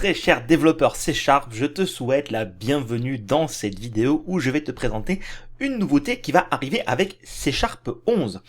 Très cher développeur C#, je te souhaite la bienvenue dans cette vidéo où je vais te présenter une nouveauté qui va arriver avec C# 11.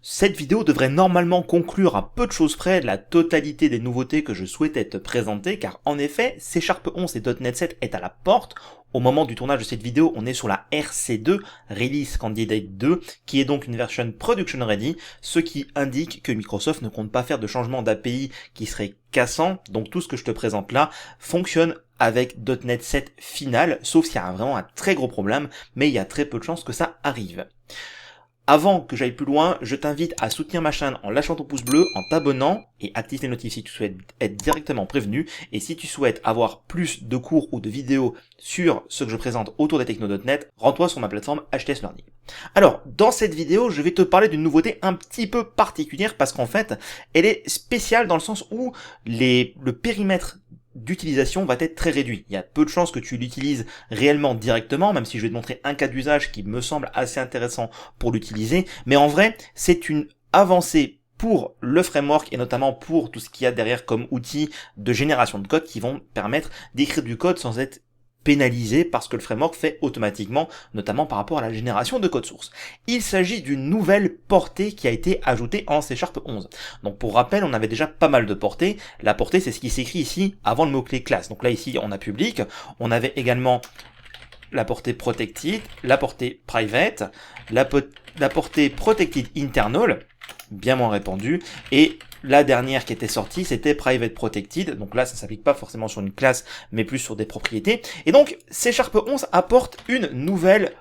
Cette vidéo devrait normalement conclure à peu de choses près la totalité des nouveautés que je souhaitais te présenter, car en effet, C# 11 et .NET 7 est à la porte. Au moment du tournage de cette vidéo, on est sur la RC2, Release Candidate 2, qui est donc une version production ready, ce qui indique que Microsoft ne compte pas faire de changement d'API qui serait cassant. Donc tout ce que je te présente là fonctionne avec .NET 7 final, sauf s'il y a vraiment un très gros problème, mais il y a très peu de chances que ça arrive. Avant que j'aille plus loin, je t'invite à soutenir ma chaîne en lâchant ton pouce bleu, en t'abonnant et active les notifs si tu souhaites être directement prévenu. Et si tu souhaites avoir plus de cours ou de vidéos sur ce que je présente autour des techno.net, rends-toi sur ma plateforme HTS Learning. Alors, dans cette vidéo, je vais te parler d'une nouveauté un petit peu particulière parce qu'en fait, elle est spéciale dans le sens où le périmètre d'utilisation va être très réduit. Il y a peu de chances que tu l'utilises réellement directement, même si je vais te montrer un cas d'usage qui me semble assez intéressant pour l'utiliser, mais en vrai, c'est une avancée pour le framework et notamment pour tout ce qu'il y a derrière comme outils de génération de code qui vont permettre d'écrire du code sans être pénalisé parce que le framework fait automatiquement, notamment par rapport à la génération de code source. Il s'agit d'une nouvelle portée qui a été ajoutée en C# 11. Donc pour rappel, on avait déjà pas mal de portées. La portée, c'est ce qui s'écrit ici avant le mot-clé classe. Donc là, ici, on a public. On avait également la portée protected, la portée private, la portée protected internal, bien moins répandue, et la dernière qui était sortie, c'était Private Protected. Donc là, ça s'applique pas forcément sur une classe, mais plus sur des propriétés. Et donc, C# 11 apporte une nouvelle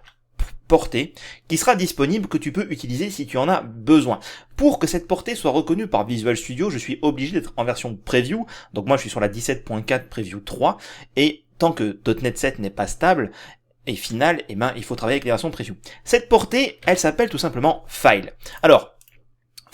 portée qui sera disponible, que tu peux utiliser si tu en as besoin. Pour que cette portée soit reconnue par Visual Studio, je suis obligé d'être en version preview. Donc moi, je suis sur la 17.4 preview 3. Et tant que .NET 7 n'est pas stable, et final, il faut travailler avec les versions preview. Cette portée, elle s'appelle tout simplement File. Alors,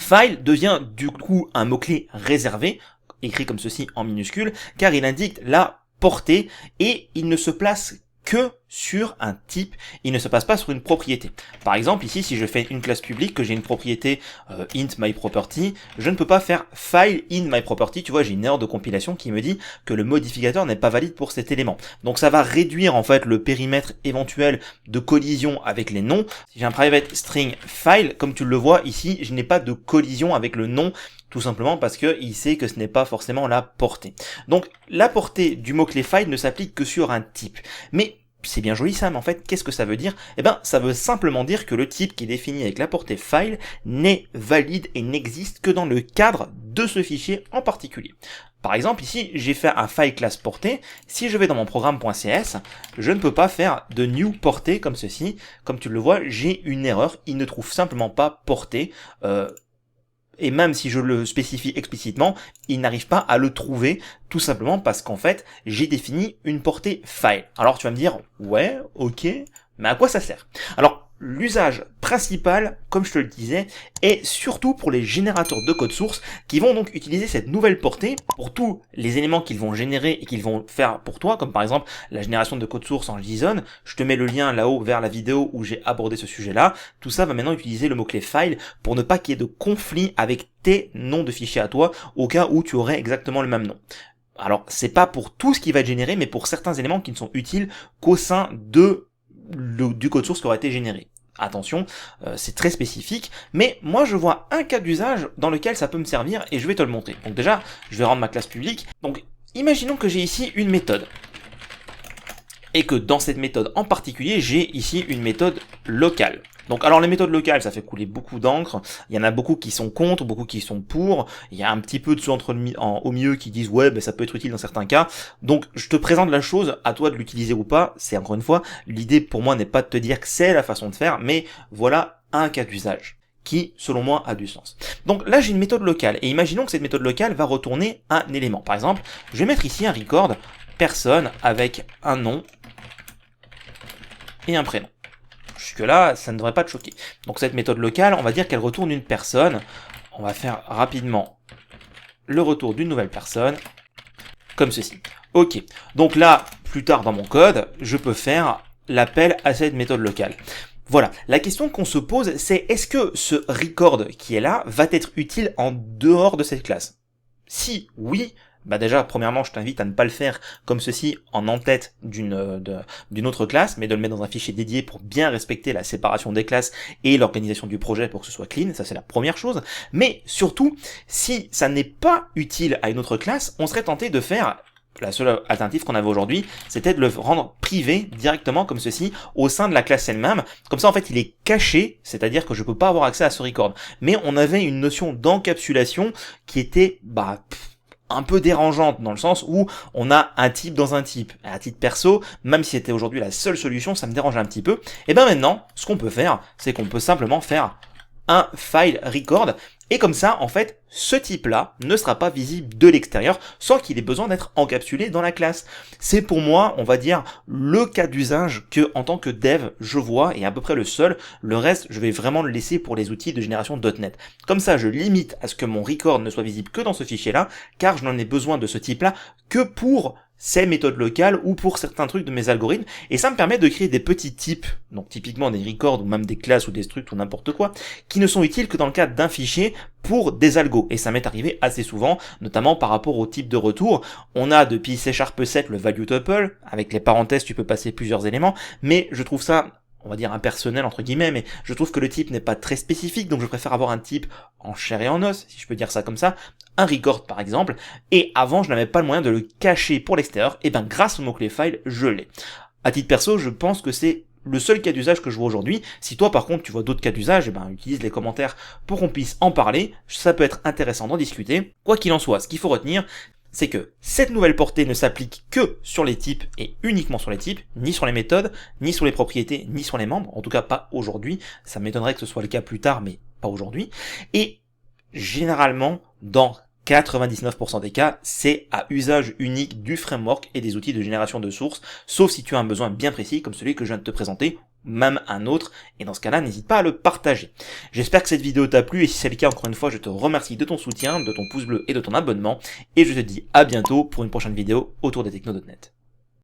File devient du coup un mot-clé réservé, écrit comme ceci en minuscule, car il indique la portée et il ne se place que sur un type, il ne se passe pas sur une propriété. Par exemple, ici, si je fais une classe publique, que j'ai une propriété int myProperty, je ne peux pas faire file in myProperty. Tu vois, j'ai une erreur de compilation qui me dit que le modificateur n'est pas valide pour cet élément. Donc ça va réduire en fait le périmètre éventuel de collision avec les noms. Si j'ai un private string file, comme tu le vois ici, je n'ai pas de collision avec le nom, tout simplement parce que il sait que ce n'est pas forcément la portée. Donc la portée du mot-clé file ne s'applique que sur un type. Mais c'est bien joli ça, mais en fait, qu'est-ce que ça veut dire? Eh ben, ça veut simplement dire que le type qui est défini avec la portée file n'est valide et n'existe que dans le cadre de ce fichier en particulier. Par exemple, ici, j'ai fait un file class portée. Si je vais dans mon programme.cs, je ne peux pas faire de new portée comme ceci. Comme tu le vois, j'ai une erreur. Il ne trouve simplement pas portée. Et même si je le spécifie explicitement, il n'arrive pas à le trouver, tout simplement parce qu'en fait, j'ai défini une portée file. Alors tu vas me dire, ouais, ok, mais à quoi ça sert? Alors, l'usage principal, comme je te le disais, est surtout pour les générateurs de code source qui vont donc utiliser cette nouvelle portée pour tous les éléments qu'ils vont générer et qu'ils vont faire pour toi, comme par exemple la génération de code source en JSON. Je te mets le lien là-haut vers la vidéo où j'ai abordé ce sujet-là. Tout ça va maintenant utiliser le mot-clé file pour ne pas qu'il y ait de conflit avec tes noms de fichiers à toi au cas où tu aurais exactement le même nom. Alors, c'est pas pour tout ce qui va être généré, mais pour certains éléments qui ne sont utiles qu'au sein du code source qui aura été généré. Attention, c'est très spécifique, mais moi je vois un cas d'usage dans lequel ça peut me servir et je vais te le montrer. Donc déjà, je vais rendre ma classe publique. Donc, imaginons que j'ai ici une méthode. Et que dans cette méthode en particulier, j'ai ici une méthode locale. Donc alors les méthodes locales, ça fait couler beaucoup d'encre, il y en a beaucoup qui sont contre, beaucoup qui sont pour, il y a un petit peu de ceux au milieu qui disent ouais ben ça peut être utile dans certains cas. Donc je te présente la chose, à toi de l'utiliser ou pas, c'est encore une fois, l'idée pour moi n'est pas de te dire que c'est la façon de faire, mais voilà un cas d'usage qui, selon moi, a du sens. Donc là, j'ai une méthode locale, et imaginons que cette méthode locale va retourner un élément. Par exemple, je vais mettre ici un record personne avec un nom et un prénom. Jusque-là, ça ne devrait pas te choquer. Donc cette méthode locale, on va dire qu'elle retourne une personne. On va faire rapidement le retour d'une nouvelle personne, comme ceci. Ok, donc là, plus tard dans mon code, je peux faire l'appel à cette méthode locale. Voilà, la question qu'on se pose, c'est est-ce que ce record qui est là va être utile en dehors de cette classe? Si oui, bah déjà, premièrement, je t'invite à ne pas le faire comme ceci en en-tête d'une autre classe, mais de le mettre dans un fichier dédié pour bien respecter la séparation des classes et l'organisation du projet pour que ce soit clean. Ça, c'est la première chose. Mais surtout, si ça n'est pas utile à une autre classe, on serait tenté de faire la seule alternative qu'on avait aujourd'hui, c'était de le rendre privé directement comme ceci au sein de la classe elle-même. Comme ça, en fait, il est caché, c'est-à-dire que je peux pas avoir accès à ce record. Mais on avait une notion d'encapsulation qui était, un peu dérangeante dans le sens où on a un type dans un type. À titre perso, même si c'était aujourd'hui la seule solution, ça me dérange un petit peu. Et ben maintenant, ce qu'on peut faire, c'est qu'on peut simplement faire un file record, et comme ça, en fait, ce type-là ne sera pas visible de l'extérieur sans qu'il ait besoin d'être encapsulé dans la classe. C'est pour moi, on va dire, le cas d'usage que, en tant que dev, je vois, et à peu près le seul. Le reste, je vais vraiment le laisser pour les outils de génération .NET. Comme ça, je limite à ce que mon record ne soit visible que dans ce fichier-là, car je n'en ai besoin de ce type-là que pour ces méthodes locales ou pour certains trucs de mes algorithmes, et ça me permet de créer des petits types, donc typiquement des records ou même des classes ou des structs ou n'importe quoi, qui ne sont utiles que dans le cadre d'un fichier pour des algos, et ça m'est arrivé assez souvent, notamment par rapport au type de retour. On a depuis C# 7 le value tuple, avec les parenthèses tu peux passer plusieurs éléments, mais je trouve ça, on va dire impersonnel entre guillemets, mais je trouve que le type n'est pas très spécifique, donc je préfère avoir un type en chair et en os, si je peux dire ça comme ça, un record par exemple, et avant je n'avais pas le moyen de le cacher pour l'extérieur, et ben grâce au mot-clé file, je l'ai. À titre perso, je pense que c'est le seul cas d'usage que je vois aujourd'hui. Si toi par contre tu vois d'autres cas d'usage, et ben utilise les commentaires pour qu'on puisse en parler, ça peut être intéressant d'en discuter. Quoi qu'il en soit, ce qu'il faut retenir, c'est que cette nouvelle portée ne s'applique que sur les types et uniquement sur les types, ni sur les méthodes, ni sur les propriétés, ni sur les membres, en tout cas pas aujourd'hui. Ça m'étonnerait que ce soit le cas plus tard, mais pas aujourd'hui. Et généralement, dans 99% des cas, c'est à usage unique du framework et des outils de génération de sources, sauf si tu as un besoin bien précis comme celui que je viens de te présenter, même un autre, et dans ce cas-là, n'hésite pas à le partager. J'espère que cette vidéo t'a plu, et si c'est le cas, encore une fois, je te remercie de ton soutien, de ton pouce bleu et de ton abonnement, et je te dis à bientôt pour une prochaine vidéo autour des technos.net.